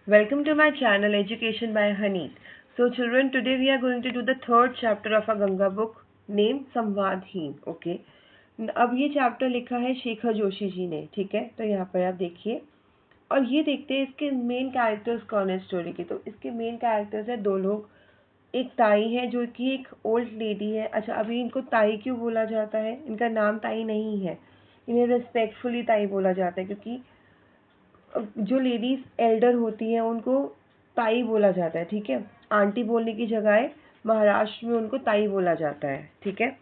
Welcome to my channel Education by Haneet. So children, today we are going to do the third chapter of our Ganga book named संवादहीन. Okay. अब ये chapter लिखा है शेखर जोशी जी ने. ठीक है, तो यहाँ पर आप देखिए और ये देखते हैं इसके मेन कैरेक्टर्स कौन है स्टोरी के. तो इसके मेन कैरेक्टर्स है दो लोग. एक ताई है जो कि एक ओल्ड लेडी है. अच्छा, अभी इनको ताई क्यों बोला जाता है? इनका नाम ताई नहीं है, इन्हें रिस्पेक्टफुली ताई बोला जाता है क्योंकि जो लेडीज एल्डर होती हैं उनको ताई बोला जाता है. ठीक है, आंटी बोलने की जगह महाराष्ट्र में उनको ताई बोला जाता है. ठीक है,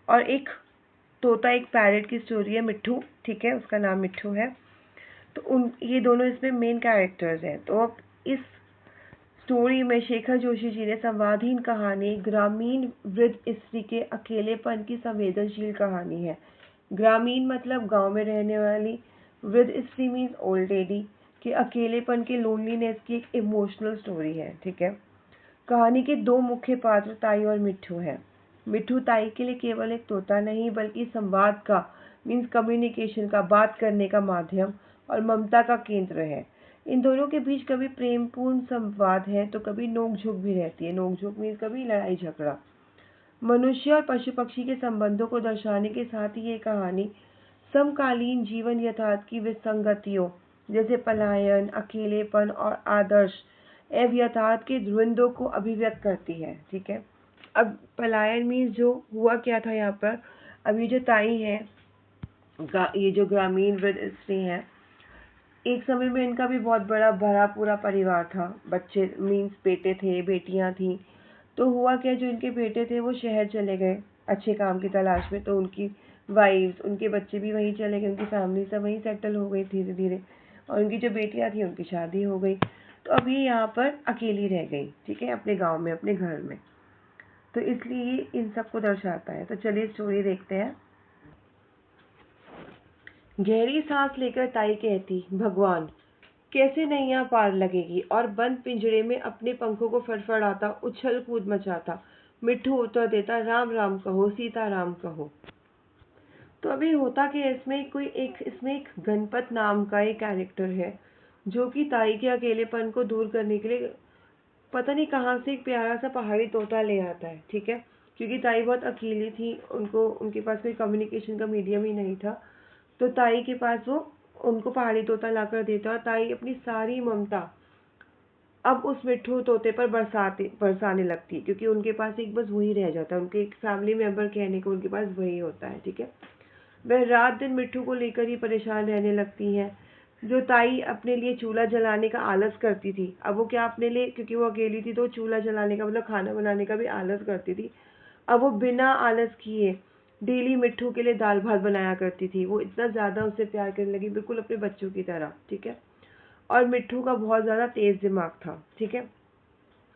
और एक तोता एक पैरेट की स्टोरी है मिट्ठू. ठीक है, उसका नाम मिट्ठू है. तो उन ये दोनों इसमें मेन कैरेक्टर्स हैं. तो अब इस स्टोरी में शेखर जोशी जी ने संवादहीन कहानी ग्रामीण वृद्ध स्त्री के अकेलेपन की संवेदनशील कहानी है. ग्रामीण मतलब गांव में रहने वाली, वृद्ध स्त्री मीन्स ओल्ड लेडी के अकेलेपन के लोनलीनेस की एक इमोशनल स्टोरी है. ठीक है, कहानी के दो मुख्य पात्र ताई और मिट्ठू हैं. मिट्ठू ताई के लिए केवल एक तोता नहीं बल्कि संवाद का मीन्स कम्युनिकेशन का, बात करने का माध्यम और ममता का केंद्र है. इन दोनों के बीच कभी प्रेमपूर्ण संवाद है तो कभी नोक-झोंक भी रहती है. नोक-झोंक मीन्स कभी लड़ाई झगड़ा. मनुष्य और पशु पक्षी के संबंधों को दर्शाने के साथ ही ये कहानी समकालीन जीवन यथार्थ की विसंगतियों जैसे पलायन, अकेलेपन और आदर्श एवं यथार्थ के द्वंद्वों को अभिव्यक्त करती है. ठीक है, अब पलायन मीन्स जो हुआ क्या था यहाँ पर. अभी जो ताई है, ये जो ग्रामीण वृद्ध स्त्री है, एक समय में इनका भी बहुत बड़ा भरा पूरा परिवार था. बच्चे मीन्स बेटे थे, बेटियां थी. तो हुआ क्या, जो इनके बेटे थे वो शहर चले गए अच्छे काम की तलाश में. तो उनकी वाइफ्स, उनके बच्चे भी वहीं चले गए, उनकी फैमिली सब वहीं सेटल हो गई धीरे धीरे. और उनकी जो बेटियां थी उनकी शादी हो गई. तो अब ये यहाँ पर अकेली रह गई. ठीक है, अपने गाँव में, अपने घर में. तो इसलिए ये इन सब को दर्शाता है. तो चलिए स्टोरी देखते हैं. गहरी सांस लेकर ताई कहती, भगवान कैसे नैया पार लगेगी, और बंद पिंजरे में अपने पंखों को फड़फड़ाता उछल कूद मचाता मिट्ठू उत्तर देता, राम राम कहो, सीता राम कहो. तो अभी होता कि इसमें एक गणपत नाम का एक कैरेक्टर है जो कि ताई के अकेलेपन को दूर करने के लिए पता नहीं कहाँ से एक प्यारा सा पहाड़ी तोता ले आता है. ठीक है, क्योंकि ताई बहुत अकेली थी, उनके पास कोई कम्युनिकेशन का मीडियम ही नहीं था. तो ताई के पास वो उनको पहाड़ी तोता लाकर देता और ताई अपनी सारी ममता अब उस मिट्ठू तोते पर बरसाने लगती क्योंकि उनके पास एक बस वही रह जाता है. उनके एक फैमिली मेंबर कहने को उनके पास वही होता है. ठीक है, वह रात दिन मिट्ठू को लेकर ही परेशान रहने लगती हैं. जो ताई अपने लिए चूल्हा जलाने का आलस करती थी, अब वो क्या अपने लिए, क्योंकि वो अकेली थी तो चूल्हा जलाने का मतलब खाना बनाने का भी आलस करती थी. अब वो बिना आलस किए डेली मिट्ठू के लिए दाल भात बनाया करती थी. वो इतना ज़्यादा उससे प्यार करने लगी, बिल्कुल अपने बच्चों की तरह. ठीक है, और मिट्ठू का बहुत ज़्यादा तेज़ दिमाग था. ठीक है,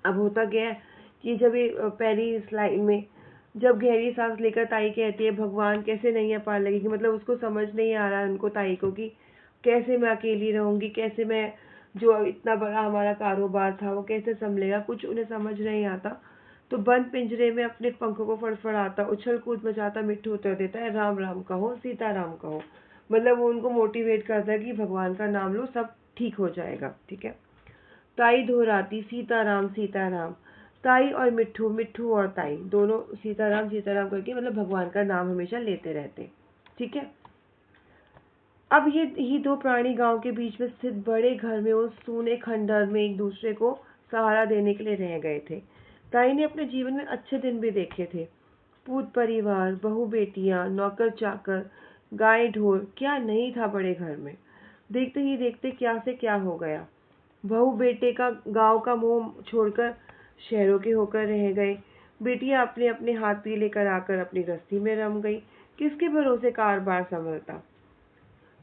अब होता क्या है कि जब ये पहली स्लाइड में जब गहरी सांस लेकर ताई कहती है, भगवान कैसे नैया पार लगेगी, मतलब उसको समझ नहीं आ रहा है उनको ताई को कि कैसे मैं अकेली रहूँगी, कैसे मैं जो इतना बड़ा हमारा कारोबार था वो कैसे संभलेगा, कुछ उन्हें समझ नहीं आता. तो बंद पिंजरे में अपने पंखों को फड़फड़ाता उछल कूद मचाता मिट्ठू उत्तर देता है, राम राम कहो, सीता राम कहो. मतलब वो उनको मोटिवेट करता है कि भगवान का नाम लो, सब ठीक हो जाएगा. ठीक है, ताई दोहराती, सीताराम सीताराम. ताई और मिट्ठू, मिट्ठू और ताई दोनों सीताराम करके मतलब भगवान का नाम हमेशा लेते रहते. ठीक है, अब ये ही दो प्राणी गांव के बीच में स्थित बड़े घर में उस सूने खंडहर में एक दूसरे को सहारा देने के लिए रह गए थे. ताई ने अपने जीवन में अच्छे दिन भी देखे थे. पूत परिवार, बहू बेटियां, नौकर चाकर, गाय ढोर, क्या नहीं था बड़े घर में. देखते ही देखते क्या से क्या हो गया. बहू बेटे का गांव का मोह छोड़कर शहरों के होकर रह गए. बेटियां अपने अपने हाथ पीले कराकर अपनी गृहस्थी में रम गई. किसके भरोसे कार-बार संभलता.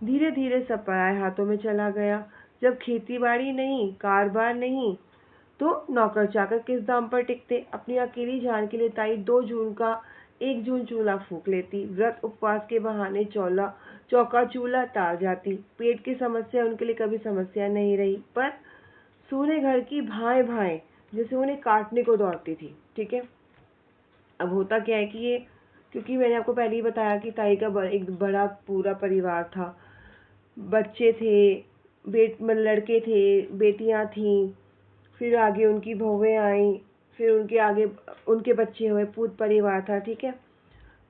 धीरे धीरे सब पराए हाथों में चला गया. जब खेती बाड़ी नहीं, कार-बार नहीं, तो नौकर चाकर किस दाम पर टिकते. अपनी अकेली जान के लिए ताई 1 जून चूल्हा फूंक लेती. व्रत उपवास के बहाने चौका चूल्हा टाल जाती. पेट की समस्या उनके लिए कभी समस्या नहीं रही, पर सूने घर की भाएं भाएं जैसे उन्हें काटने को दौड़ती थी. ठीक है, अब होता क्या है कि ये, क्योंकि मैंने आपको पहले ही बताया कि ताई का एक बड़ा पूरा परिवार था, बच्चे थे, लड़के थे, बेटियां थीं, फिर आगे उनकी बहुएं आई, फिर उनके आगे उनके बच्चे हुए, पूत परिवार था, ठीक है।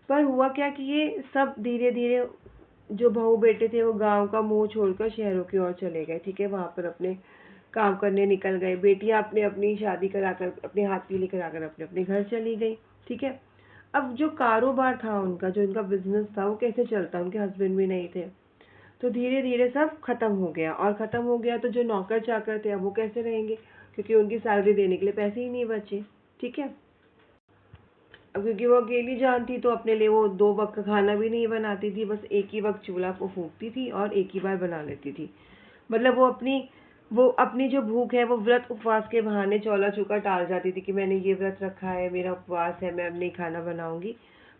पर हुआ क्या कि ये सब धीरे धीरे जो बहू बेटे थे वो गांव का मुंह छोड़कर शहरों की ओर चले गए, ठीक है। वहां पर अपने काम करने निकल गए, बेटियां अपने अपनी शादी कराकर अपने हाथ पीले कराकर अपने अपने घर चली गई, ठीक है। अब जो कारोबार था उनका, जो उनका बिजनेस था, वो कैसे चलता, उनके हस्बैंड भी नहीं थे, तो धीरे धीरे सब खत्म हो गया। और खत्म हो गया तो जो नौकर चाकर थे अब वो कैसे रहेंगे, क्योंकि उनकी सैलरी देने के लिए पैसे ही नहीं बचे, ठीक है। अब क्योंकि वो अकेली जान थी तो अपने लिए वो 2 वक्त का खाना भी नहीं बनाती थी, बस एक ही वक्त चूल्हा को फूंकती थी और एक ही बार बना लेती थी। मतलब वो अपनी जो भूख है वो व्रत उपवास के बहाने चौला चूका टाल जाती थी कि मैंने ये व्रत रखा है, मेरा उपवास है, मैं अब नहीं खाना बनाऊंगी।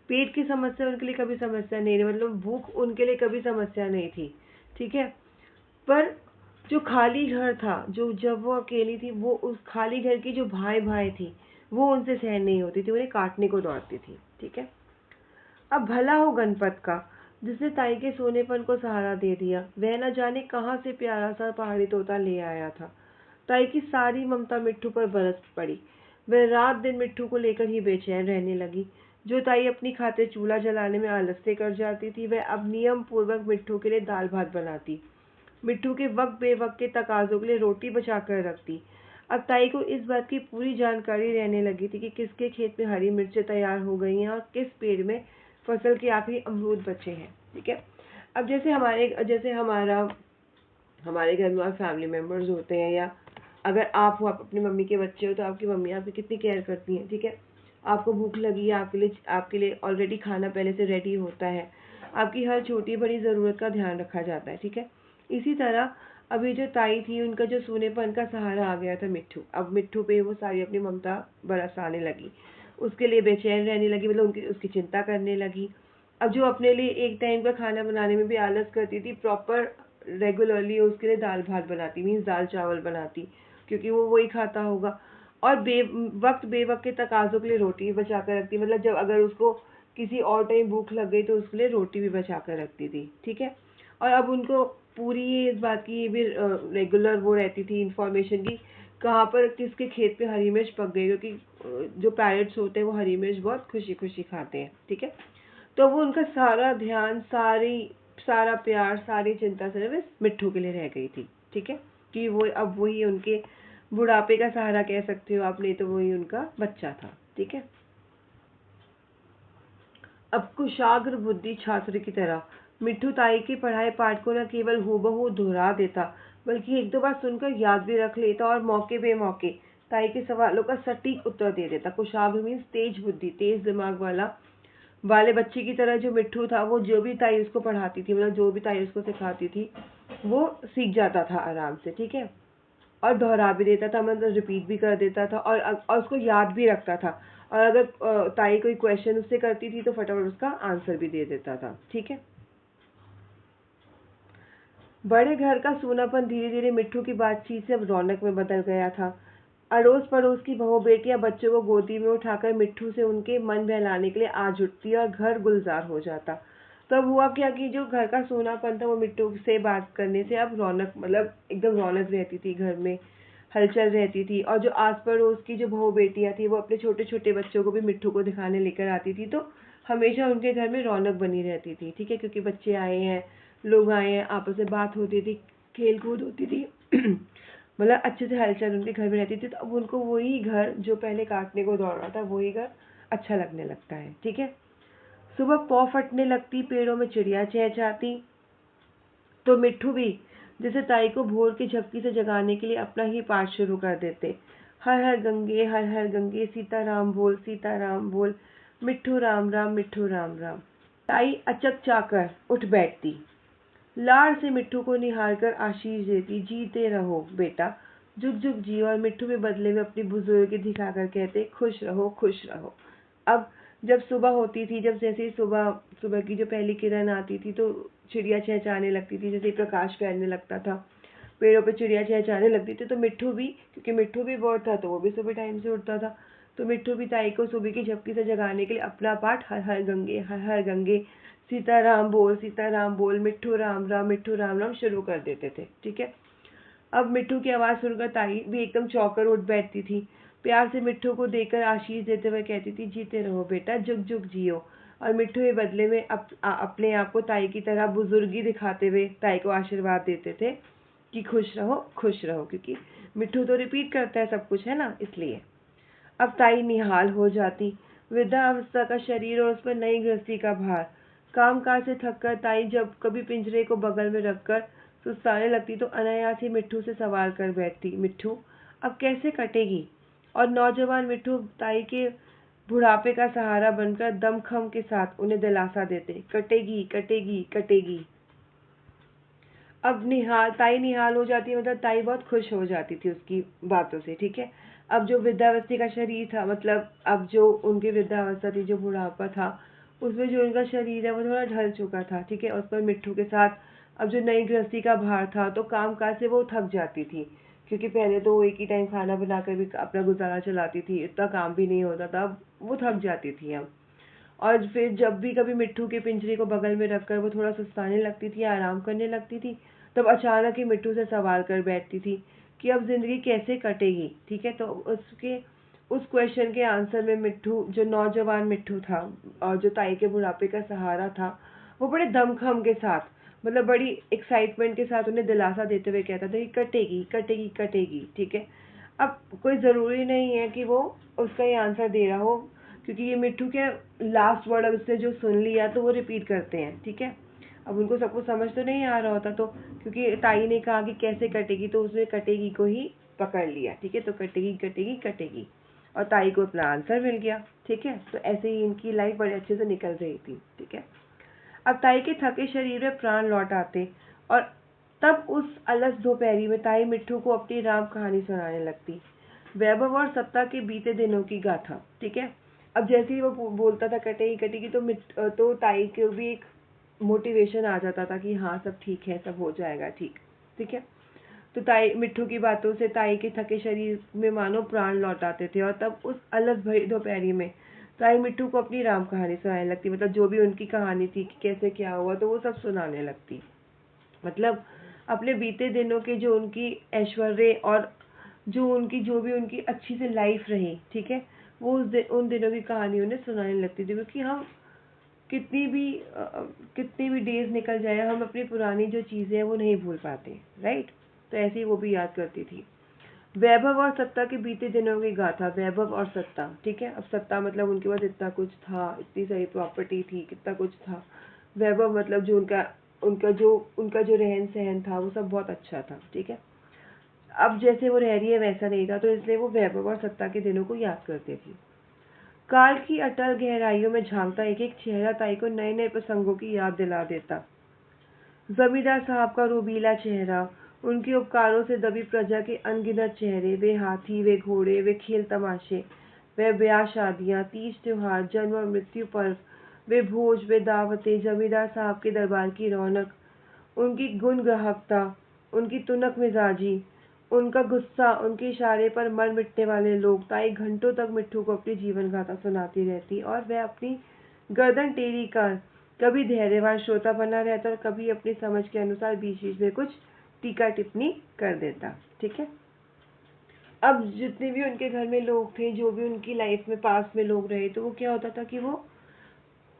पेट की समस्या उनके लिए कभी समस्या नहीं रही, मतलब भूख उनके लिए कभी समस्या नहीं थी, ठीक है। पर जो खाली घर था, जो जब वो अकेली थी, वो उस खाली घर की जो भाई भाई थी वो उनसे सहन नहीं होती थी, उन्हें काटने को दौड़ती थी, ठीक है। अब भला हो गणपत का, जिसने ताई के सोनेपन को सहारा दे दिया। वह न जाने कहाँ से प्यारा सा पहाड़ी तोता ले आया था। ताई की सारी ममता मिट्ठू पर बरस पड़ी। वह रात दिन मिट्ठू को लेकर ही बेचैन रहने लगी। जो ताई अपनी खातिर चूल्हा जलाने में आलस्य कर जाती थी, वह अब नियम पूर्वक मिट्ठू के लिए दाल भात बनाती, मिट्ठू के वक्त बेवक्त के तकाजों के लिए रोटी बचा कर रखती। अब ताई को इस बात की पूरी जानकारी रहने लगी थी कि किसके खेत में हरी मिर्चें तैयार हो गई हैं और किस पेड़ में फसल के आखिरी अमरूद बचे हैं, ठीक है। अब जैसे हमारे घर में और फैमिली मेंबर्स होते हैं, या अगर आप हो, आप अपनी मम्मी के बच्चे हो, तो आपकी मम्मी आपकी कितनी केयर करती हैं, ठीक है। आपको भूख लगी है, आपके लिए ऑलरेडी खाना पहले से रेडी होता है, आपकी हर छोटी बड़ी ज़रूरत का ध्यान रखा जाता है, ठीक है। इसी तरह अभी जो ताई थी, उनका जो सूनेपन का सहारा आ गया था मिट्ठू। अब मिट्ठू पे वो सारी अपनी ममता बरसाने लगी, उसके लिए बेचैन रहने लगी, मतलब उसकी चिंता करने लगी। अब जो अपने लिए एक टाइम का खाना बनाने में भी आलस करती थी, प्रॉपर रेगुलरली उसके लिए दाल भात बनाती, मीन्स दाल चावल बनाती, क्योंकि वो वही खाता होगा। और बेवक्त के तकाजों के लिए रोटी भी बचा कर रखती, मतलब जब अगर उसको किसी और टाइम भूख लग गई तो उसके लिए रोटी भी बचा कर रखती थी, ठीक है। और अब उनको पूरी इस बात की भी रेगुलर वो रहती थी इंफॉर्मेशन की, कहाँ पर किसके खेत पे हरी मिर्च पक गई, क्योंकि जो पैरट्स होते हैं वो हरी मिर्च बहुत खुशी खुशी खाते हैं, ठीक है। तो वो उनका सारा ध्यान, सारा प्यार, सारी चिंता सिर्फ इस मिट्ठू के लिए रह गई थी, ठीक है। कि वो अब वही उनके बुढ़ापे का सहारा कह सकते हो आप, नहीं तो वही उनका बच्चा था, ठीक है। अब कुशाग्र बुद्धि छात्र की तरह मिट्ठू ताई के पढ़ाए पाठ को न केवल हूबहू दोहरा देता, बल्कि एक दो बार सुनकर याद भी रख लेता और मौके बेमौके ताई के सवालों का सटीक उत्तर दे देता। कुशाग्र मीन्स तेज बुद्धि, तेज दिमाग वाले बच्चे की तरह जो मिट्ठू था, वो जो भी ताई उसको पढ़ाती थी, मतलब जो भी ताई उसको सिखाती थी, वो सीख जाता था आराम से, ठीक है। और दोहरा भी देता था, मतलब रिपीट भी कर देता था, और उसको याद भी रखता था। और अगर ताई कोई क्वेश्चन उससे करती थी तो फटाफट उसका आंसर भी दे देता था, ठीक है। बड़े घर का सूनापन धीरे धीरे मिट्ठू की बातचीत से अब रौनक में बदल गया था। अड़ोस पड़ोस की बहू बेटियां बच्चों को गोदी में उठाकर मिट्ठू से उनके मन बहलाने के लिए आ जुटती और घर गुलजार हो जाता। तब हुआ क्या कि जो घर का सूनापन था वो मिट्ठू से बात करने से अब रौनक, मतलब एकदम रौनक रहती थी घर में, हलचल रहती थी। और जो आस पड़ोस की जो बहू बेटियां थी वो अपने छोटे छोटे बच्चों को भी मिट्ठू को दिखाने लेकर आती थी, तो हमेशा उनके घर में रौनक बनी रहती थी, ठीक है। क्योंकि बच्चे आए हैं, लोग आए हैं, आपस में बात होती थी, खेल कूद होती थी मतलब अच्छे से हलचल उनके घर में रहती थी। तो अब उनको वही घर जो पहले काटने को दौड़ रहा था, वही घर अच्छा लगने लगता है, ठीक है। सुबह पौ फटने लगती, पेड़ों में चिड़िया चहचहाती, तो मिट्ठू भी जैसे ताई को भोर की झपकी से जगाने के लिए अपना ही पाठ शुरू कर देते। हर हर गंगे सीताराम बोल, सीताराम बोल, मिट्ठू राम राम, मिट्ठू राम राम। ताई अचक चाकर उठ बैठती, लाड़ से मिट्ठू को निहारकर आशीष देती, जीते रहो बेटा, जुग जुग जियो। और मिट्ठू भी बदले में अपनी बुजुर्गी दिखाकर कहते, खुश रहो खुश रहो। अब जब सुबह होती थी, जब जैसे ही सुबह सुबह की जो पहली किरण आती थी, तो चिड़िया चहचहाने लगती थी, जैसे ही प्रकाश फैलने लगता था, पेड़ों पे चिड़िया चहचहाने लगती थी, तो मिट्ठू भी, क्योंकि मिट्ठू भी बर्ड था तो वो भी सुबह टाइम से उठता था, तो मिट्ठू भी ताई को सुबह की झपकी से जगाने के लिए अपना पाठ हर हर गंगे सीताराम बोल, मिट्ठू राम राम शुरू कर देते थे। ठीक है। अब मिट्ठू की आवाज़ सुनकर ताई भी एकदम चौंकर उठ बैठती थी। प्यार से मिट्ठू को देखकर आशीष देते हुए कहती थी, जीते रहो बेटा, जुग जुग जियो। और मिट्ठू ये बदले में अपने आप को ताई की तरह बुजुर्गी दिखाते हुए ताई को आशीर्वाद देते थे कि खुश रहो, क्योंकि मिट्ठू तो रिपीट करता है सब कुछ, है ना, इसलिए। अब ताई निहाल हो जाती। वृद्धावस्था का शरीर और उस पर नई गृहस्थी का भार। कामकाज से थककर ताई जब कभी पिंजरे को बगल में रखकर सुस्ताने लगती तो अनायास ही मिट्ठू से सवाल कर बैठती, मिट्ठू अब कैसे कटेगी? और नौजवान मिट्ठू ताई के बुढ़ापे का सहारा बनकर दमखम के साथ उन्हें दिलासा देते, कटेगी कटेगी कटेगी। अब ताई निहाल हो जाती, मतलब ताई बहुत खुश हो जाती थी उसकी बातों से। ठीक है। अब जो वृद्धावस्था का शरीर था, मतलब अब जो उनकी वृद्धावस्था थी, जो बुढ़ापा था, उसमें जो उनका शरीर है वो थोड़ा ढल चुका था। ठीक है। उस पर मिट्ठू के साथ अब जो नई गृहस्थी का भार था, तो काम काज से वो थक जाती थी, क्योंकि पहले तो वो एक ही टाइम खाना बनाकर भी अपना गुजारा चलाती थी, इतना काम भी नहीं होता था, अब वो थक जाती थी अब। और फिर जब भी कभी मिट्ठू के पिंजरे को बगल में रखकर वो थोड़ा सुस्ताने लगती थी, आराम करने लगती थी, तब अचानक ही मिट्ठू से सवाल कर बैठती थी कि अब जिंदगी कैसे कटेगी। ठीक है। तो उस क्वेश्चन के आंसर में मिट्ठू, जो नौजवान मिट्ठू था और जो ताई के बुढ़ापे का सहारा था, वो बड़े दमखम के साथ, मतलब बड़ी एक्साइटमेंट के साथ उन्हें दिलासा देते हुए कहता था कि कटेगी कटेगी कटेगी। ठीक है। अब कोई ज़रूरी नहीं है कि वो उसका ये आंसर दे रहा हो, क्योंकि ये मिट्ठू के लास्ट वर्ड अब उसने जो सुन लिया तो वो रिपीट करते हैं। ठीक है। अब उनको सब कुछ समझ तो नहीं आ रहा होता, तो क्योंकि ताई ने कहा कि कैसे कटेगी, तो उसने कटेगी को ही पकड़ लिया। ठीक है। तो कटेगी कटेगी कटेगी, और ताई को अपना आंसर मिल गया। ठीक है। तो ऐसे ही इनकी लाइफ बड़े अच्छे से निकल रही थी। ठीक है। अब ताई के थके शरीर में प्राण लौट आते, और तब उस अलस दोपहरी में ताई मिट्ठू को अपनी राम कहानी सुनाने लगती, वैभव और सत्ता के बीते दिनों की गाथा। ठीक है। अब जैसे ही वो बोलता था कटेगी कटेगी, तो ताई को भी एक मोटिवेशन आ जाता था कि हाँ सब ठीक है, सब हो जाएगा ठीक। ठीक है। तो ताई मिट्ठू की बातों से ताई के थके शरीर में मानो प्राण लौट आते थे, और तब उस अलस भरी दोपहरी में ताई मिट्ठू को अपनी राम कहानी सुनाने लगती, मतलब जो भी उनकी कहानी थी कि कैसे क्या हुआ, तो वो सब सुनाने लगती। मतलब अपने बीते दिनों के जो उनकी ऐश्वर्य और जो भी उनकी अच्छी से लाइफ रही। ठीक है। वो उन दिनों की कहानी उन्हें सुनाने लगती थी, क्योंकि हम कितनी भी डेज निकल जाए, हम अपनी पुरानी जो चीज़ें हैं वो नहीं भूल पाते, राइट। तो ऐसे ही वो भी याद करती थी। वैभव और सत्ता के बीते दिनों की गाथा, वैभव और सत्ता। ठीक है। अब सत्ता मतलब उनके पास इतना कुछ था, इतनी सारी प्रॉपर्टी थी, कितना कुछ था। वैभव मतलब जो उनका जो रहन सहन था, वो सब बहुत अच्छा था। ठीक है। अब जैसे वो रह रही है वैसा नहीं था, तो इसलिए वो वैभव और सत्ता के दिनों को याद करती थी। काल की अटल गहराइयों में झांकता एक एक चेहरा ताई को नए नए प्रसंगों की याद दिला देता। जमींदार साहब का रूबीला चेहरा, उनके उपकारों से दबी प्रजा के अनगिनत चेहरे, वे हाथी, वे घोड़े, वे खेल तमाशे, वे ब्याह शादियां, तीज त्योहार, जन्म और मृत्यु पर्व, वे भोज, वे दावतें, जमींदार साहब के दरबार की रौनक, उनकी गुण ग्राहकता, उनकी तुनक मिजाजी, उनका गुस्सा, उनके इशारे पर मर मिटने वाले लोग। ताई घंटों तक मिट्ठू को अपनी जीवन गाथा सुनाती रहती, और वह अपनी गर्दन टेढ़ी कर कभी धैर्यवान श्रोता बना रहता और कभी अपनी समझ के अनुसार बीच बीच में कुछ टीका टिप्पणी कर देता। ठीक है। अब जितने भी उनके घर में लोग थे, जो भी उनकी लाइफ में पास में लोग रहे, तो वो क्या होता था कि वो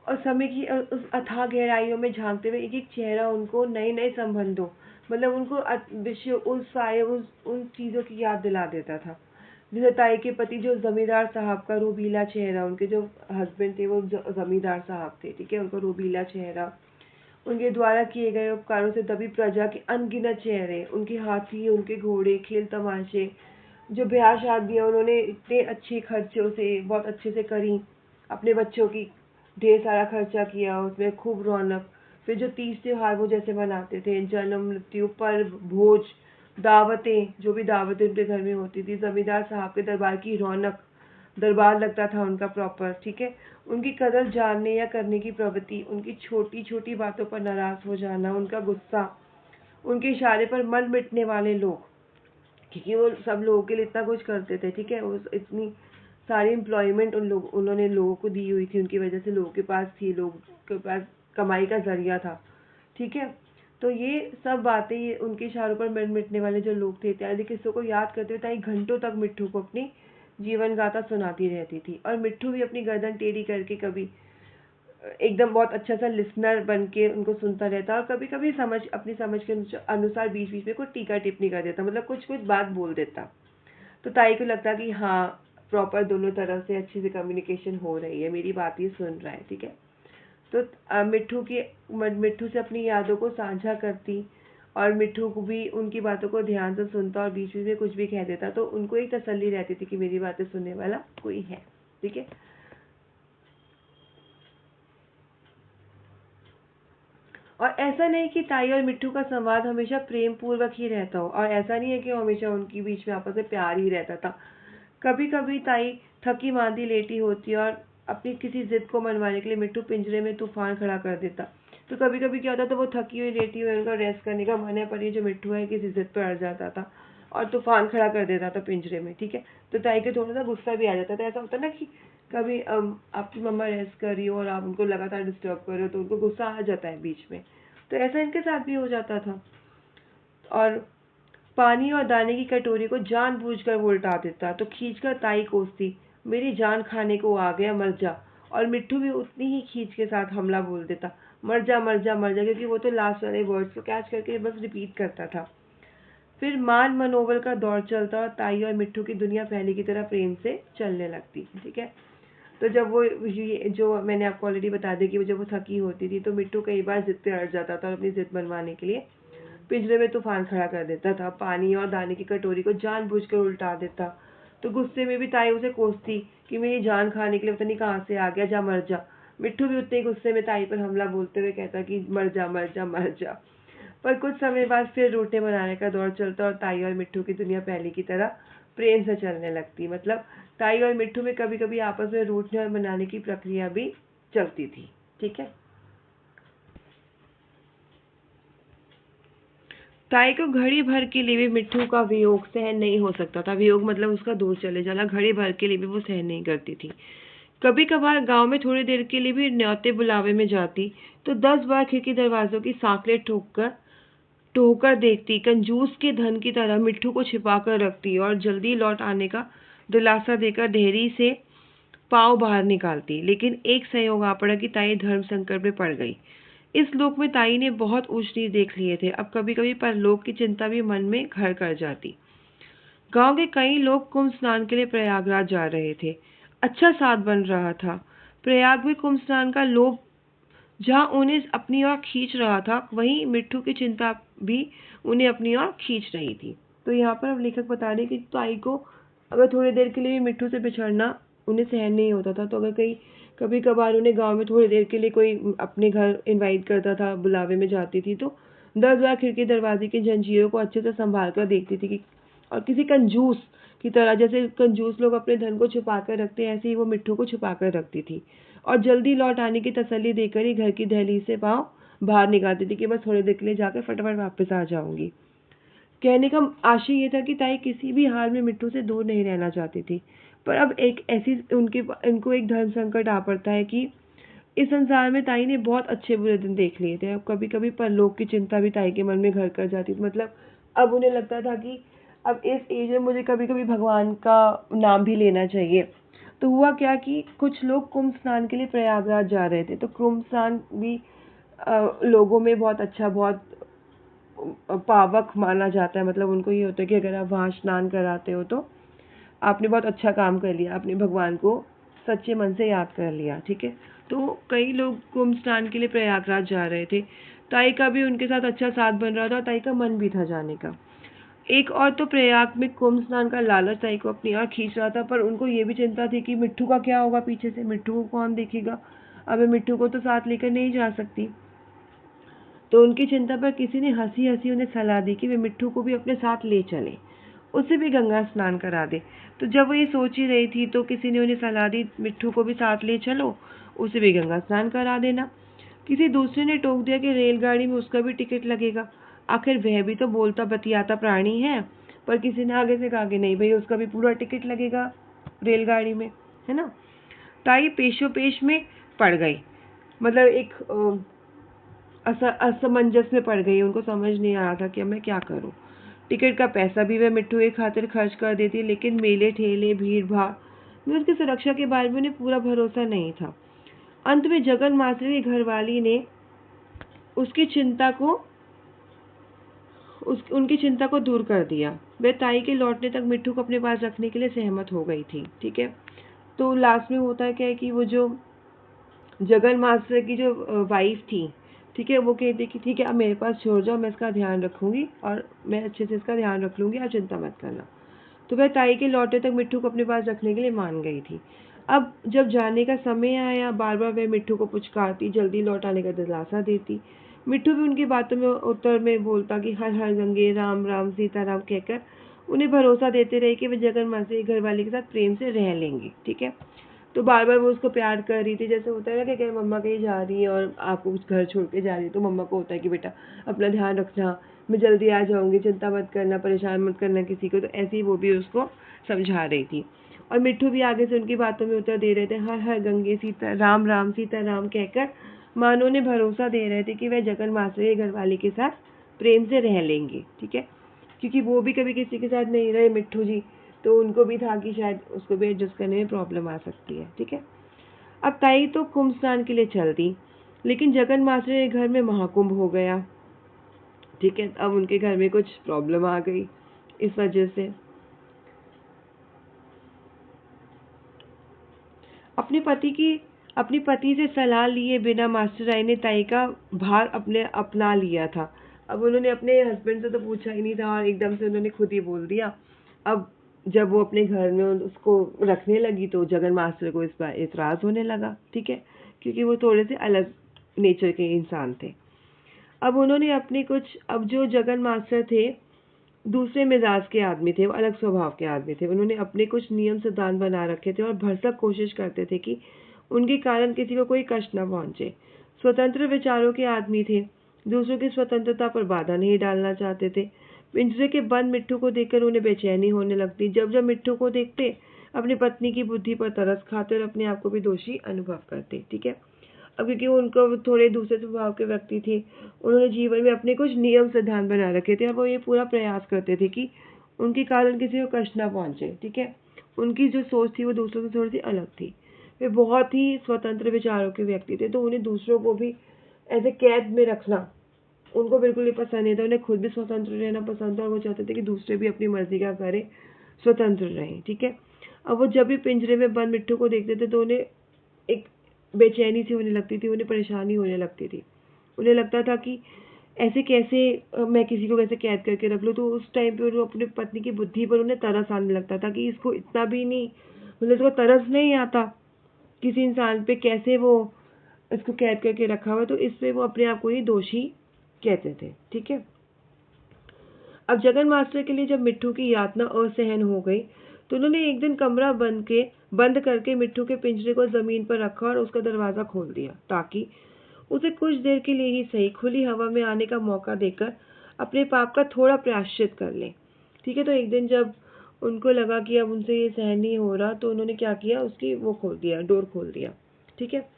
और समय की उस अथाह गहराइयों में झांकते हुए एक एक चेहरा उनको नए नए संबंधों, मतलब उनको विषय उन चीज़ों की याद दिला देता था। जैसे ताई के पति जो जमींदार साहब का रूबीला चेहरा, उनके जो हस्बैंड थे वो जमींदार साहब थे। ठीक है। उनका रूबीला चेहरा, उनके द्वारा किए गए उपकारों से दबी प्रजा के अनगिनत चेहरे, उनके हाथी, उनके घोड़े, खेल तमाशे, जो ब्याह शादियाँ उन्होंने इतने अच्छे खर्चों से बहुत अच्छे से करी, अपने बच्चों की ढेर सारा खर्चा किया, उसमें खूब रौनक। फिर जो तीज त्योहार वो जैसे मनाते थे, जन्म मृत्यु पर्व भोज दावतें, जो भी दावतें उनके घर में होती थी, जमींदार साहब के दरबार की रौनक, दरबार लगता था उनका प्रॉपर। ठीक है। उनकी कदर जानने या करने की प्रवृत्ति, उनकी छोटी छोटी बातों पर नाराज हो जाना, उनका गुस्सा, उनके इशारे पर मन मिटने वाले लोग, क्योंकि वो सब लोगों के लिए इतना कुछ करते थे। ठीक है। वो इतनी सारी एम्प्लॉयमेंट उन्होंने लोगों को दी हुई थी, उनकी वजह से लोगों के पास थी, लोगों के पास कमाई का जरिया था। ठीक है, तो ये सब बातें, ये उनके इशारों पर मिटने वाले जो लोग थे इत्यादि किस्सों को याद करते हुए ताई घंटों तक मिट्ठू को अपनी जीवन गाथा सुनाती रहती थी। और मिट्ठू भी अपनी गर्दन टेढ़ी करके कभी एकदम बहुत अच्छा सा लिसनर बन के उनको सुनता रहता, और कभी कभी अपनी समझ के अनुसार बीच बीच में कुछ टीका टिप्पणी कर देता, मतलब कुछ कुछ बात बोल देता। तो ताई को लगता कि हाँ, प्रॉपर दोनों तरफ से अच्छे से कम्युनिकेशन हो रही है, मेरी बात ये सुन रहा है। ठीक है, तो मिट्ठू से अपनी यादों को साझा करती, और मिट्ठू को भी उनकी बातों को ध्यान से सुनता और बीच बीच में कुछ भी कह देता, तो उनको एक तसल्ली रहती थी कि मेरी बातें सुनने वाला कोई है। ठीक है, और ऐसा नहीं कि ताई और मिट्ठू का संवाद हमेशा प्रेम पूर्वक ही रहता हो, और ऐसा नहीं है कि हमेशा उनके बीच में आपस में प्यार ही रहता था। कभी कभी ताई थकी मांदी लेटी होती और अपनी किसी जिद को मनवाने के लिए मिट्ठू पिंजरे में तूफान खड़ा कर देता। तो कभी कभी क्या होता था, वो थकी हुई लेटी हुई, उनका रेस्ट करने का मन है, पर ये जो मिट्ठू है किसी जिद पर अड़ जाता था और तूफान खड़ा कर देता था पिंजरे में। ठीक है, तो ताई को थोड़ा सा गुस्सा भी आ जाता था। ऐसा होता ना कि कभी आपकी मम्मा रेस्ट कर रही हो और आप उनको लगातार डिस्टर्ब कर रहे हो, तो उनको गुस्सा आ जाता है बीच में। तो ऐसा इनके साथ भी हो जाता था। और पानी और दाने की कटोरी को जानबूझकर वो उल्टा देता, तो खींचकर ताई कोसती, मेरी जान खाने को आ गया, मर जा। और मिट्ठू भी उतनी ही खींच के साथ हमला बोल देता, मर जा मर जा मर जा, क्योंकि वो तो लास्ट वाले वर्ड्स को कैच करके बस रिपीट करता था। फिर मान मनोबल का दौर चलता और ताई और मिट्ठू की दुनिया पहले की तरह प्रेम से चलने लगती। ठीक है, तो जब वो जो मैंने आपको ऑलरेडी बता दी कि जब वो थकी होती थी, तो मिट्ठू कई बार जिद पे अड़ जाता था और अपनी जिद मनवाने के लिए पिंजरे में तूफान खड़ा कर देता था, पानी और दाने की कटोरी को जानबूझकर उल्टा देता। तो गुस्से में भी ताई उसे कोसती कि मेरी जान खाने के लिए पता नहीं कहाँ से आ गया, जा मर जा। मिट्ठू भी उतने गुस्से में ताई पर हमला बोलते हुए कहता कि मर जा मर जा मर जा। पर कुछ समय बाद फिर रूठे मनाने का दौर चलता और ताई और मिट्ठू की दुनिया पहले की तरह प्रेम से चलने लगती। मतलब ताई और मिट्ठू में कभी कभी आपस में रूठने और मनाने की प्रक्रिया भी चलती थी। ठीक है, ताई को घड़ी भर के लिए भी मिट्ठू का वियोग सहन नहीं हो सकता था। वियोग मतलब उसका दूर चले जाना, घड़ी भर के लिए भी वो सहन नहीं करती थी। कभी कभार गांव में थोड़ी देर के लिए भी न्योते बुलावे में जाती, तो 10 बार खिड़की दरवाजों की सांकलें ठोकर देखती, कंजूस के धन की तरह मिट्ठू को छिपा कर रखती और जल्दी लौट आने का दिलासा देकर देहरी से पाँव बाहर निकालती। लेकिन एक संयोग आ पड़ा कि ताई धर्म संकट में पड़ गई। इस लोक में ताई ने बहुत ऊंच नीच देख लिए थे, अब कभी कभी परलोक की चिंता भी मन में घर कर जाती। गांव के कई लोग कुंभ स्नान के लिए प्रयागराज जा रहे थे। अच्छा साथ बन रहा था। प्रयाग में कुंभ स्नान का लोभ जहाँ उन्हें अपनी ओर खींच रहा था, वहीं मिट्ठू की चिंता भी उन्हें अपनी ओर खींच रही थी। तो यहाँ पर अब लेखक बता रहे कि ताई को अगर थोड़ी देर के लिए भी मिट्ठू से बिछड़ना उन्हें सहन नहीं होता था, तो अगर कभी कभार उन्हें गांव में थोड़ी देर के लिए कोई अपने घर इनवाइट करता था, बुलावे में जाती थी, तो 10 बार खिड़की दरवाजे की जंजीरों को अच्छे से संभाल कर देखती थी कि, और किसी कंजूस की तरह, जैसे कंजूस लोग अपने धन को छुपा कर रखते हैं, ऐसे ही वो मिट्ठू को छुपा कर रखती थी। और जल्दी लौट आने की तसल्ली देकर ही घर की दहलीज से पाँव बाहर निकालती थी कि बस थोड़ी देर के लिए जाकर फटाफट वापस आ जाऊंगी। कहने का आशय ये था कि ताई किसी भी हाल में मिट्ठू से दूर नहीं रहना चाहती थी। पर अब एक ऐसी इनको एक धर्म संकट आ पड़ता है कि इस संसार में ताई ने बहुत अच्छे बुरे दिन देख लिए थे। अब कभी कभी परलोक की चिंता भी ताई के मन में घर कर जाती थी। मतलब अब उन्हें लगता था कि अब इस एज में मुझे कभी कभी भगवान का नाम भी लेना चाहिए। तो हुआ क्या कि कुछ लोग कुंभ स्नान के लिए प्रयागराज जा रहे थे। तो कुंभ स्नान भी लोगों में बहुत अच्छा, बहुत पावक माना जाता है। मतलब उनको ये होता है कि अगर आप वहाँ स्नान कराते हो तो आपने बहुत अच्छा काम कर लिया, आपने भगवान को सच्चे मन से याद कर लिया। ठीक है, तो कई लोग कुंभ स्नान के लिए प्रयागराज जा रहे थे। ताई का भी उनके साथ अच्छा साथ बन रहा था, ताई का मन भी था जाने का। एक और तो प्रयाग में कुंभ स्नान का लालच ताई को अपनी ओर खींच रहा था, पर उनको ये भी चिंता थी कि मिट्ठू का क्या होगा, पीछे से मिट्ठू को कौन देखेगा। अब मिट्ठू को तो साथ लेकर नहीं जा सकती। तो उनकी चिंता पर किसी ने हंसी हंसी उन्हें सलाह दी कि वे मिट्ठू को भी अपने साथ ले चले, उसे भी गंगा स्नान करा दे। तो जब वो ये सोच ही रही थी, तो किसी ने उन्हें सलाह दी, मिट्ठू को भी साथ ले चलो, उसे भी गंगा स्नान करा देना। किसी दूसरे ने टोक दिया कि रेलगाड़ी में उसका भी टिकट लगेगा, आखिर वह भी तो बोलता बतियाता प्राणी है। पर किसी ने आगे से कहा कि नहीं भाई, उसका भी पूरा टिकट लगेगा रेलगाड़ी में, है ना। ताई पेशो पेश में पड़ गई। मतलब एक असमंजस में पड़ गई। उनको समझ नहीं आ रहा था कि अब मैं क्या करूं। टिकट का पैसा भी वह मिट्ठू की खातिर खर्च कर देती, लेकिन मेले ठेले भीड़ भाड़ में उसकी सुरक्षा के बारे में उन्हें पूरा भरोसा नहीं था। अंत में जगन मास्टर की घरवाली ने उसकी चिंता को उनकी चिंता को दूर कर दिया। वह ताई के लौटने तक मिट्ठू को अपने पास रखने के लिए सहमत हो गई थी। ठीक है, तो लास्ट में होता क्या है कि वो जो जगन मास्टर की जो वाइफ थी, ठीक है, वो कहती कि ठीक है अब मेरे पास छोड़ जाओ, मैं इसका ध्यान रखूंगी और मैं अच्छे से इसका ध्यान रख लूंगी, आप चिंता मत करना। तो वह ताई के लौटने तक मिट्ठू को अपने पास रखने के लिए मान गई थी। अब जब जाने का समय आया, बार बार वह मिट्ठू को पुचकारती, जल्दी लौट आने का दिलासा देती। मिट्ठू भी उनकी बातों में उत्तर में बोलता कि हर हर गंगे राम राम सीता राम कहकर उन्हें भरोसा देते रहे कि वे जगन मास्टर की घरवाली के साथ प्रेम से रह लेंगे। ठीक है, तो बार बार वो उसको प्यार कर रही थी। जैसे होता है ना कि मम्मा कहीं जा रही है और आपको कुछ घर छोड़ के जा रही है, तो मम्मा को होता है कि बेटा अपना ध्यान रखना, मैं जल्दी आ जाऊंगी, चिंता मत करना, परेशान मत करना किसी को। तो ऐसे ही वो भी उसको समझा रही थी और मिट्ठू भी आगे से उनकी बातों में उत्तर दे रहे थे, हर हर गंगे सीता राम राम सीता राम कहकर मानो ने भरोसा दे रहे थे कि वह जगन मास्टर की घरवाली के साथ प्रेम से रह लेंगे। ठीक है, क्योंकि वो भी कभी किसी के साथ नहीं रहे मिट्ठू जी, तो उनको भी था कि शायद उसको भी एडजस्ट करने में प्रॉब्लम आ सकती है। ठीक है, अब ताई तो कुंभ स्नान के लिए चल दी, लेकिन जगन मास्टर के घर में महाकुंभ हो गया। ठीक है, अब उनके घर में कुछ प्रॉब्लम आ गई। इस वजह से अपने पति से सलाह लिए बिना मास्टर राय ने ताई का भार अपना लिया था। अब उन्होंने अपने हस्बैंड से तो पूछा ही नहीं था और एकदम से उन्होंने खुद ही बोल दिया। अब जब वो अपने घर में उसको रखने लगी तो जगन मास्टर को इस पर एतराज होने लगा। ठीक है, क्योंकि वो थोड़े से अलग नेचर के इंसान थे। अब जो जगन मास्टर थे दूसरे मिजाज के आदमी थे, वो अलग स्वभाव के आदमी थे। उन्होंने अपने कुछ नियम सिद्धांत बना रखे थे और भरसक कोशिश करते थे कि उनके कारण किसी को कोई कष्ट न पहुंचे। स्वतंत्र विचारों के आदमी थे, दूसरों की स्वतंत्रता पर बाधा नहीं डालना चाहते थे। पिंजरे के बंद मिट्ठू को देखकर उन्हें बेचैनी होने लगती। जब जब मिट्ठू को देखते अपनी पत्नी की बुद्धि पर तरस खाते और अपने आप को भी दोषी अनुभव करते। ठीक है, अब क्योंकि उनको थोड़े दूसरे स्वभाव के व्यक्ति थे, उन्होंने जीवन में अपने कुछ नियम सिद्धांत बना रखे थे और वो ये पूरा प्रयास करते थे कि उनके कारण किसी को कष्ट ना पहुंचे। ठीक है, उनकी जो सोच थी वो दूसरों से थोड़ी सी अलग थी। वे बहुत ही स्वतंत्र विचारों के व्यक्ति थे, तो उन्हें दूसरों को भी ऐसे कैद में रखना उनको बिल्कुल ही पसंद नहीं था। उन्हें खुद भी स्वतंत्र रहना पसंद था और वो चाहते थे कि दूसरे भी अपनी मर्जी का करें, स्वतंत्र रहें। ठीक है, अब वो जब भी पिंजरे में बंद मिट्ठू को देखते थे तो उन्हें एक बेचैनी सी होने लगती थी, उन्हें परेशानी होने लगती थी। उन्हें लगता था कि ऐसे कैसे मैं किसी को कैसे कैद करके रख लूँ। तो उस टाइम पे वो अपनी पत्नी की बुद्धि पर उन्हें तरस आने लगता था कि इसको इतना भी नहीं, मतलब इसको तरस नहीं आता किसी इंसान पे, कैसे वो इसको कैद करके रखा हुआ। तो इससे वो अपने आप को ही दोषी कहते थे। ठीक है, अब जगन मास्टर के लिए जब मिट्ठू की यातना असहन हो गई तो उन्होंने एक दिन कमरा बंद करके मिट्ठू के पिंजरे को जमीन पर रखा और उसका दरवाजा खोल दिया ताकि उसे कुछ देर के लिए ही सही खुली हवा में आने का मौका देकर अपने पाप का थोड़ा प्रायश्चित कर ले। ठीक है, तो एक दिन जब उनको लगा कि अब उनसे ये सहन नहीं हो रहा तो उन्होंने क्या किया, उसकी वो खोल दिया, डोर खोल दिया। ठीक है,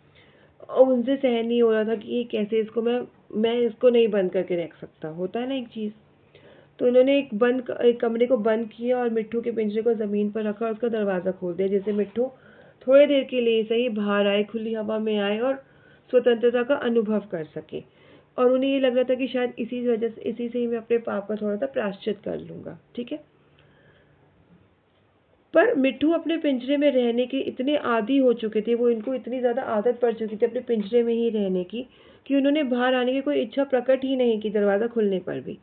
और उनसे सहन नहीं हो रहा था कि ये कैसे इसको मैं इसको नहीं बंद करके रख सकता, होता है ना एक चीज़। तो उन्होंने एक कमरे को बंद किया और मिट्ठू के पिंजरे को ज़मीन पर रखा और उसका दरवाज़ा खोल दिया, जिससे मिट्ठू थोड़ी देर के लिए सही बाहर आए, खुली हवा में आए और स्वतंत्रता का अनुभव कर सके। और उन्हें ये लग रहा था कि शायद इसी से ही मैं अपने पाप का थोड़ा सा प्रायश्चित कर लूँगा। ठीक है, पर मिट्ठू अपने पिंजरे में रहने के इतने आदी हो चुके थे, वो इनको इतनी ज़्यादा आदत पड़ चुकी थी अपने पिंजरे में ही रहने की, कि उन्होंने बाहर आने की कोई इच्छा प्रकट ही नहीं की दरवाज़ा खुलने पर भी।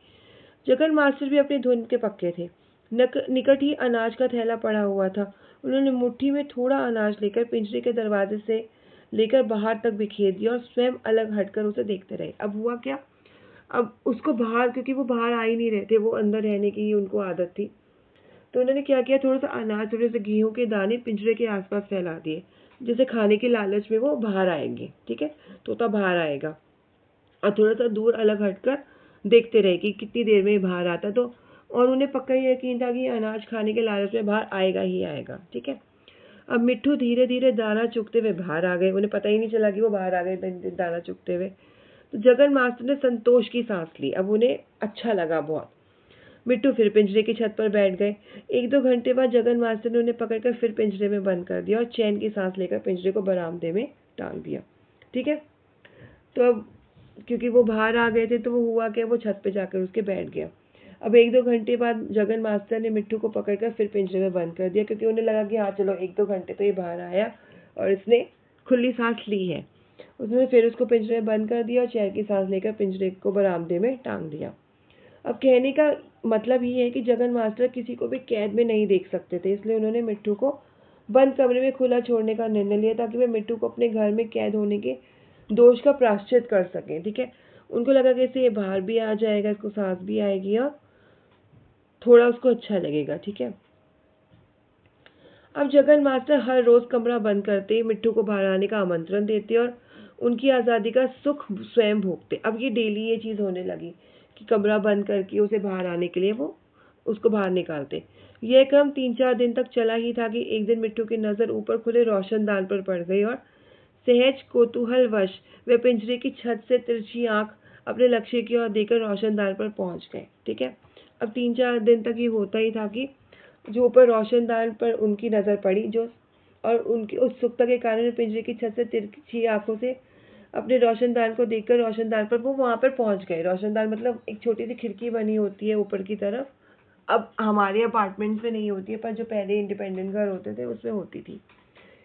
जगन मास्टर भी अपनी धुन के पक्के थे। निकट ही अनाज का थैला पड़ा हुआ था। उन्होंने मुट्ठी में थोड़ा अनाज लेकर पिंजरे के दरवाजे से लेकर बाहर तक बिखेर दिया और स्वयं अलग हटकर उसे देखते रहे। अब हुआ क्या, अब उसको बाहर, क्योंकि वो बाहर आ ही नहीं रहे थे, वो अंदर रहने की ही उनको आदत थी, तो उन्होंने क्या किया, थोड़ा सा अनाज, थोड़े से गेहूं के दाने पिंजरे के आसपास फैला दिए, जिसे खाने के लालच में वो बाहर आएंगे। ठीक है, तोता बाहर आएगा, और थोड़ा सा दूर अलग हटकर देखते रहे कि कितनी देर में बाहर आता। तो और उन्हें पक्का यकीन था कि अनाज खाने के लालच में बाहर आएगा ही आएगा। ठीक है, अब मिट्ठू धीरे धीरे दाना चुगते हुए बाहर आ गए। उन्हें पता ही नहीं चला कि वो बाहर आ गए दाना चुगते हुए। तो जगन मास्टर ने संतोष की सांस ली। अब उन्हें अच्छा लगा बहुत। मिट्टू फिर पिंजरे की छत पर बैठ गए। 1-2 घंटे बाद जगन मास्टर ने उन्हें पकड़कर फिर पिंजरे में बंद कर दिया और चैन की सांस लेकर पिंजरे को बरामदे में टांग दिया। ठीक है, तो अब क्योंकि वो बाहर आ गए थे तो वो हुआ क्या, वो छत पे जाकर उसके बैठ गया। अब 1-2 घंटे बाद जगन मास्टर ने मिट्टू को पकड़कर फिर पिंजरे में बंद कर दिया, क्योंकि उन्हें लगा कि हाँ चलो 1-2 घंटे तो ये बाहर आया और इसने खुली सांस ली है। उसने फिर उसको पिंजरे में बंद कर दिया और चैन की सांस लेकर पिंजरे को बरामदे में टांग दिया। अब कहने का मतलब ये है कि जगन मास्टर किसी को भी कैद में नहीं देख सकते थे, इसलिए उन्होंने मिट्टू को बंद कमरे में खुला छोड़ने का निर्णय लिया ताकि वे मिट्टू को अपने घर में कैद होने के दोष का प्रायश्चित कर सकें। ठीक है, उनको लगा कि इससे ये बाहर भी आ जाएगा, इसको सांस भी आएगी और थोड़ा उसको अच्छा लगेगा। ठीक है, अब जगन मास्टर हर रोज कमरा बंद करते ही मिट्टू को बाहर आने का आमंत्रण देते और उनकी आज़ादी का सुख स्वयं भोगते। अब ये डेली ये चीज़ होने लगी कि कमरा बंद करके उसे बाहर आने के लिए वो उसको बाहर निकालते। यह क्रम 3-4 दिन तक चला ही था कि एक दिन मिट्टू की नज़र ऊपर खुले रोशनदान पर पड़ गई और सहज कौतूहलवश वे पिंजरे की छत से तिरछी आंख अपने लक्ष्य की ओर देकर रोशनदान पर पहुंच गए। ठीक है, अब 3-4 दिन तक ये होता ही था कि जो ऊपर रोशनदान पर उनकी नज़र पड़ी, जो और उनकी उत्सुकता के कारण पिंजरे की छत से तिरछी आंखों से अपने रोशनदान को देखकर रोशनदान पर वो वहां पर पहुंच गए। रोशनदान मतलब एक छोटी सी खिड़की बनी होती है ऊपर की तरफ। अब हमारे अपार्टमेंट में नहीं होती है, पर जो पहले इंडिपेंडेंट घर होते थे उसमें होती थी।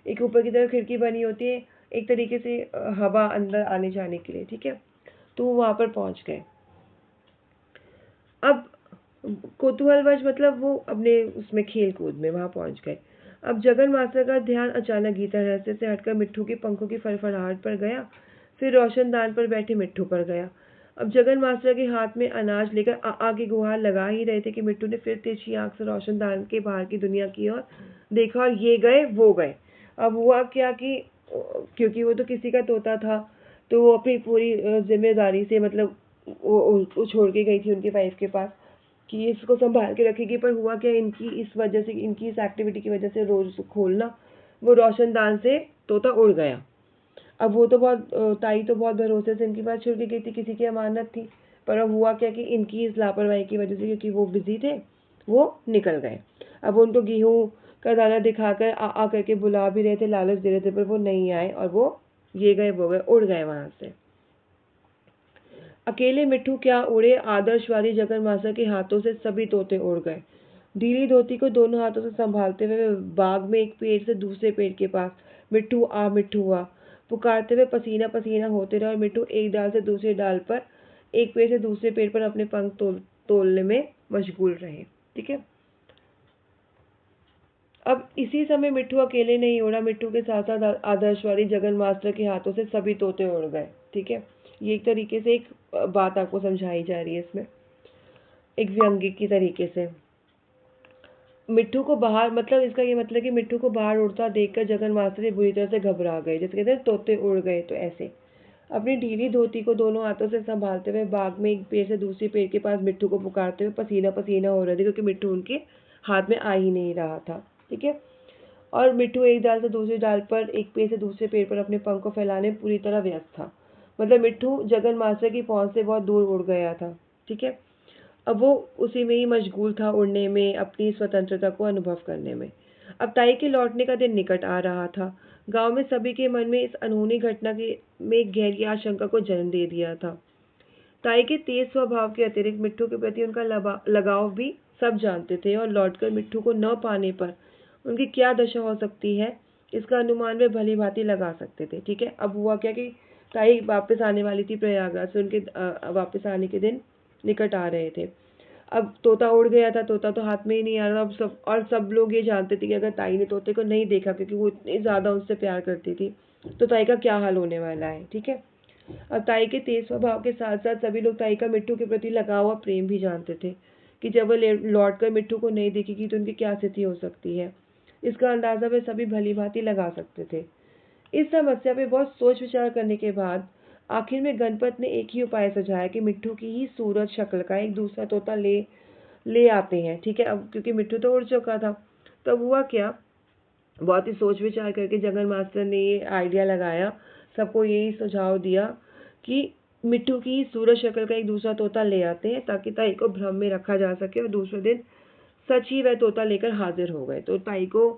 एक ऊपर की तरफ खिड़की बनी होती है, एक तरीके से हवा अंदर आने जाने के लिए। ठीक है, तो वो वहां पर पहुंच गए। अब कौतूहलवश मतलब वो अपने उसमें खेल कूद में वहां पहुंच गए। अब जगन मास्टर का ध्यान अचानक गीता रहस्य से हटकर मिट्टू के पंखों की फड़फड़ाहट पर गया, फिर रोशनदान पर बैठे मिट्टू पर गया। अब जगन मास्टर के हाथ में अनाज लेकर आगे गुहार लगा ही रहे थे कि मिट्टू ने फिर तिरछी आंख से रोशनदान के बाहर की दुनिया की ओर देखा और ये गए वो गए। अब हुआ क्या कि क्योंकि वो तो किसी का तोता था, तो वो अपनी पूरी जिम्मेदारी से मतलब वो छोड़ के गई थी उनके वाइफ के पास कि इसको संभाल के रखेगी। पर हुआ क्या, इनकी इस वजह से, इनकी इस एक्टिविटी की वजह से रोज खोलना, वो रोशनदान से तोता उड़ गया। अब वो तो बहुत ताई तो बहुत भरोसे से इनकी बात छोड़ के गई थी, किसी की अमानत थी। पर अब हुआ क्या कि इनकी इस लापरवाही की वजह से, क्योंकि वो बिजी थे, वो निकल गए। अब उनको गेहूं का दाना दिखाकर आ करके बुला भी रहे थे, लालच दे रहे थे, पर वो नहीं आए और वो ये गए वो गए, उड़ गए वहां से। अकेले मिट्टू क्या उड़े, आदर्शवादी जगन मास्टर के हाथों से सभी तोते उड़ गए। ढीली धोती को दोनों हाथों से संभालते हुए बाग में एक पेड़ से दूसरे पेड़ के पास मिट्टू आ पुकारते हुए पसीना पसीना होते रहे और मिट्टू एक डाल से दूसरे डाल पर, एक पेड़ से दूसरे पेड़ पर अपने पंख तोलने में मशगूल रहे। ठीक है, अब इसी समय मिट्टू अकेले नहीं उड़ा, मिट्टू के साथ साथ आदर्शवादी जगन मास्टर के हाथों से सभी तोते उड़ गए। ठीक है, ये एक तरीके से एक बात आपको समझाई जा रही है इसमें, एक व्यंग्य की तरीके से। मिट्टू को बाहर, मतलब इसका ये मतलब कि मिट्टू को बाहर उड़ता देखकर जगन मास्टर बुरी तरह से घबरा गए, जैसे कहते हैं तोते उड़ गए, तो ऐसे। अपनी ढीली धोती को दोनों हाथों से संभालते हुए बाग में एक पेड़ से दूसरे पेड़ के पास मिट्टू को पुकारते हुए पसीना पसीना हो रहे थे, क्योंकि मिट्टू उनके हाथ में आ ही नहीं रहा था। ठीक है, और मिट्टू एक डाल से दूसरे डाल पर, एक पेड़ से दूसरे पेड़ पर अपने पंख को फैलाने पूरी तरह व्यस्त था। मतलब मिट्टू जगन मास्टर की पहुंच से बहुत दूर उड़ गया था। ठीक है, अब वो उसी में ही मशगूल था, उड़ने में, अपनी स्वतंत्रता को अनुभव करने में। अब ताई के लौटने का दिन निकट आ रहा था। गांव में सभी के मन में इस अनहोनी घटना के में एक गहरी आशंका को जन्म दे दिया था। ताई के तेज स्वभाव के अतिरिक्त मिट्टू के प्रति उनका लगाव भी सब जानते थे और लौटकर मिट्टू को न पाने पर उनकी क्या दशा हो सकती है, इसका अनुमान वे भली भांति लगा सकते थे। ठीक है, अब हुआ क्या कि ताई वापस आने वाली थी प्रयागराज से, उनके वापस आने के दिन निकट आ रहे थे। अब तोता उड़ गया था, तोता तो हाथ में ही नहीं आ रहा। अब सब लोग ये जानते थे कि अगर ताई ने तोते को नहीं देखा, क्योंकि वो इतनी ज़्यादा उससे प्यार करती थी, तो ताई का क्या हाल होने वाला है। ठीक है, अब ताई के तेज स्वभाव के साथ साथ सभी लोग ताई का मिट्टू के प्रति लगाव और प्रेम भी जानते थे कि जब वो लौट कर मिट्टू को नहीं देखेगी तो उनकी क्या स्थिति हो सकती है। इसका अंदाजा वे सभी भली भांति लगा सकते थे। इस समस्या पे बहुत सोच विचार करने के बाद आखिर में गणपत ने एक ही उपाय सुझाया कि मिट्टू की ही सूरत शक्ल का एक दूसरा तोता ले आते हैं। ठीक है, अब क्योंकि मिट्टू तो उड़ चुका था, तब हुआ क्या, बहुत ही सोच विचार करके जगन मास्टर ने ये आइडिया लगाया, सबको यही सुझाव दिया कि मिट्टू की सूरज शक्ल का एक दूसरा तोता ले आते हैं ताकि ताई को भ्रम में रखा जा सके, और दूसरे दिन सच ही वह तोता लेकर हाजिर हो गए। तो ताई को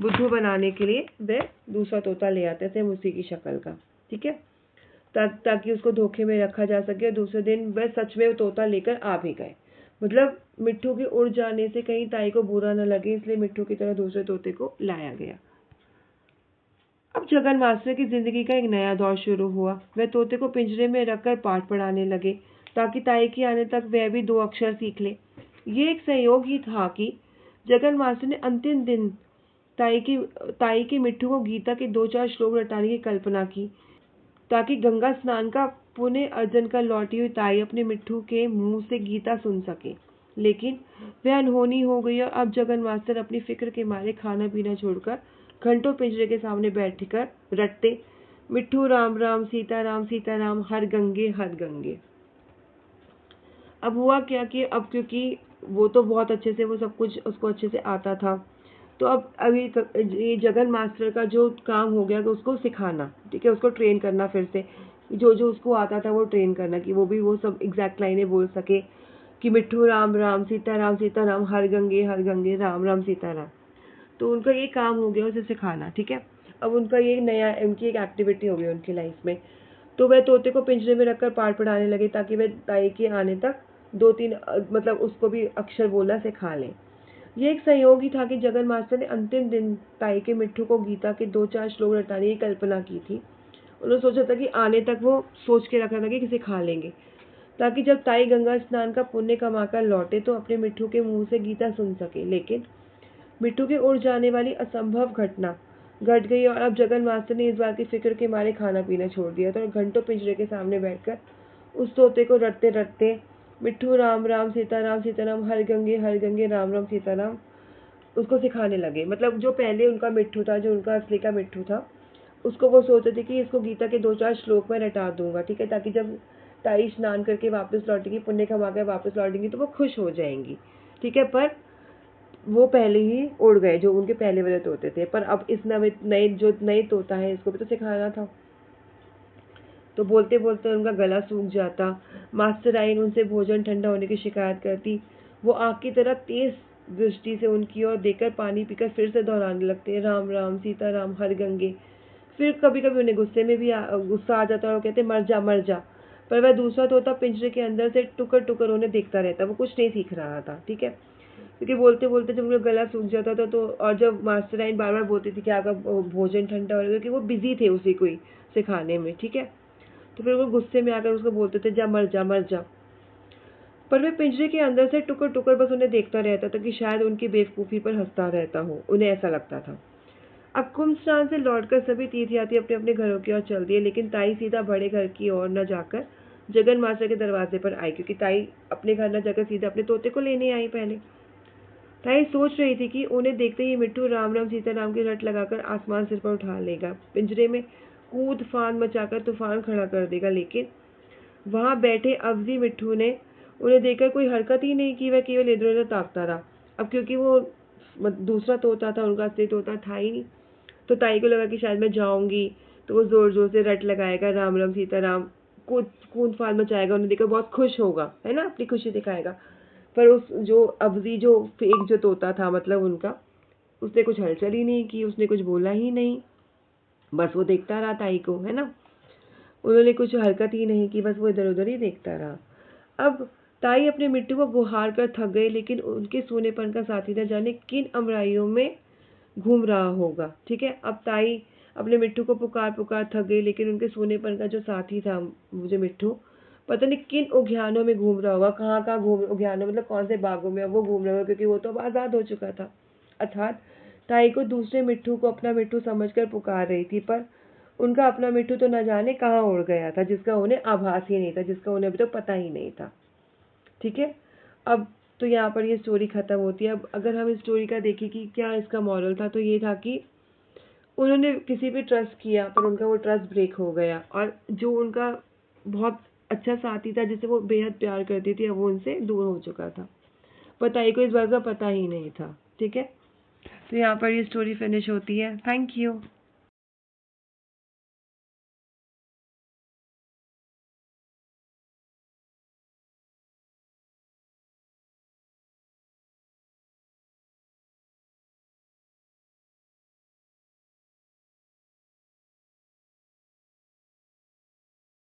बुद्धू बनाने के लिए वह दूसरा तोता ले आते थे उसी की शक्ल का, ठीक है, ताकि उसको धोखे में रखा जा सके। और दूसरे दिन वह सच में वो तोता लेकर आ भी गए। मतलब मिट्टू के उड़ जाने से कहीं ताई को बुरा न लगे, इसलिए मिट्टू की तरह दूसरे तोते को लाया गया। अब जगन मास्टर की जिंदगी का एक नया दौर शुरू हुआ। वह तोते को पिंजरे में रखकर पाठ पढ़ाने लगे ताकि ताई के आने तक वह भी 2 अक्षर सीख ले। ये एक संयोग ही था कि जगन मास्टर ने अंतिम दिन ताई की मिट्टू को गीता के 2-4 श्लोक रटाने की कल्पना की ताकि गंगा स्नान का पुण्य अर्जन कर लौटी हुई ताई अपने मिट्टू के मुंह से गीता सुन सके। लेकिन वह अनहोनी हो गई और अब जगन मास्टर अपनी फिक्र के मारे खाना पीना छोड़कर घंटों पिंजरे के सामने बैठकर रटते, मिट्टू राम राम सीता राम हर गंगे। अब हुआ क्या कि अब क्योंकि वो तो बहुत अच्छे से वो सब कुछ उसको अच्छे से आता था, तो अब अभी ये जगन मास्टर का जो काम हो गया कि उसको सिखाना, ठीक है, उसको ट्रेन करना, फिर से जो जो उसको आता था वो ट्रेन करना कि वो भी वो सब एग्जैक्ट लाइनें बोल सके कि मिट्टू राम राम सीता राम हर गंगे राम सीता राम। तो उनका ये काम हो गया उसे सिखाना, ठीक है। अब उनका ये नया उनकी एक एक्टिविटी हो गई उनकी लाइफ में। तो वह तोते को पिंजरे में रखकर पाठ पढ़ाने लगे ताकि वह ताई के आने तक 2-3 मतलब उसको भी अक्षर बोलना सिखा लें। ये एक संयोग ही था कि जगन मास्टर ने अंतिम दिन ताई के मिट्टू को गीता के 2-4 श्लोक रटाने की कल्पना की थी। उन्होंने सोचा था कि आने तक वो सोच के रखा था कि सिखा लेंगे ताकि जब ताई गंगा स्नान का पुण्य कमाकर लौटे तो अपने मिट्टू के मुंह से गीता सुन सके। लेकिन मिट्टू के उड़ जाने वाली असंभव घटना घट गई और अब जगन मास्टर ने इस बात की फिक्र के मारे खाना पीना छोड़ दिया था और घंटों पिंजरे के सामने बैठकर उस तोते को रटते रटते मिट्टू राम राम सीता राम हर गंगे राम सीता राम उसको सिखाने लगे। मतलब जो पहले उनका मिट्टू था, जो उनका असली का मिट्टू था, उसको वो सोचते थे कि इसको गीता के 2-4 श्लोक में रटा दूंगा, ठीक है, ताकि जब ताई स्नान करके वापस लौटेगी, पुण्य कमा कर वापस लौटेंगी तो वो खुश हो जाएंगी, ठीक है। पर वो पहले ही उड़ गए जो उनके पहले वाले तोते थे। पर अब इस नए तोता है इसको भी तो सिखाना था। तो बोलते बोलते उनका गला सूख जाता। मास्टर आइन उनसे भोजन ठंडा होने की शिकायत करती। वो आग की तरह तेज दृष्टि से उनकी ओर देखकर पानी पीकर फिर से दोहराने लगते, राम राम सीता राम हर गंगे। फिर कभी कभी उन्हें गुस्सा आ जाता और वो कहते मर जा। पर वह दूसरा तोता पिंजरे के अंदर से टुकर टुकर उन्हें देखता रहता। वो कुछ नहीं सीख रहा था, ठीक है, क्योंकि बोलते बोलते जब उनका गला सूख जाता था तो और जब मास्टर आइन बार बार बोलती थी कि आपका भोजन ठंडा हो क्योंकि वो बिजी थे उसी को ही सिखाने में, ठीक है, तो फिर वो गुस्से में आकर उसको बोलते थे जा मर जा। पर वह पिंजरे के अंदर से टुकर टुकर बस उन्हें देखता रहता था कि शायद उनकी बेवकूफ़ी पर हंसता रहता हो, उन्हें ऐसा लगता था। अब कुंभ स्नान से लौटकर सभी तीर्थयात्री अपने अपने घरों की ओर चल दिए, लेकिन ताई सीधा बड़े घर की ओर न जाकर जगन मास्टर के दरवाजे पर आई, क्योंकि ताई अपने घर न जाकर सीधा अपने तोते को लेने आई। पहले ताई सोच रही थी कि उन्हें देखते ही मिट्टू राम राम सीता राम की रट लगाकर आसमान सिर पर उठा लेगा, पिंजरे में कूद फान मचाकर तूफान खड़ा कर देगा। लेकिन वहां बैठे अवधी मिट्टू ने उन्हें देखकर कोई हरकत ही नहीं की, वह केवल इधर उधर ताकता रहा। अब क्योंकि वो दूसरा तोता था, उनका असली तोता था ही नहीं, तो ताई को लगा कि शायद मैं जाऊंगी तो वो जोर जोर से रट लगाएगा, राम राम सीता राम, कूद फान मचाएगा, उन्हें देखकर बहुत खुश होगा, है ना, अपनी खुशी दिखाएगा। पर उस जो अवधी जो फेक जो तोता था, मतलब उनका, उसने कुछ हलचल ही नहीं की, उसने कुछ बोला ही नहीं, बस वो देखता रहा ताई को, है ना, उन्होंने कुछ हरकत ही नहीं की, बस वो इधर उधर ही देखता रहा। अब ताई अपने मिट्टू को गुहार कर थक गई, लेकिन उनके सोनेपन का साथी न जाने किन अमराइयों में घूम रहा होगा, ठीक है। अब ताई अपने मिट्टू को पुकार पुकार थक गई, लेकिन उनके सोनेपन का जो साथी था मुझे मिट्टू पता नहीं किन उद्यानों में घूम रहा होगा, कहाँ घूम उद्यानों मतलब कौन से बागों में वो घूम रहा होगा, क्योंकि वो तो अब आज़ाद हो चुका था। अर्थात ताई को दूसरे मिट्टू को अपना मिट्टू समझकर पुकार रही थी, पर उनका अपना मिट्टू तो न जाने कहाँ उड़ गया था, जिसका उन्हें आभास ही नहीं था, जिसका उन्हें अभी तो पता ही नहीं था, ठीक है। अब तो यहाँ पर ये स्टोरी खत्म होती है। अब अगर हम इस स्टोरी का देखें कि क्या इसका मॉरल था, तो ये था कि उन्होंने किसी पे ट्रस्ट किया पर उनका वो ट्रस्ट ब्रेक हो गया, और जो उनका बहुत अच्छा साथी था जिसे वो बेहद प्यार करती थी, अब वो उनसे दूर हो चुका था, पर ताई को इस बात का पता ही नहीं था, ठीक है। तो यहाँ पर ये स्टोरी फिनिश होती है। Thank you.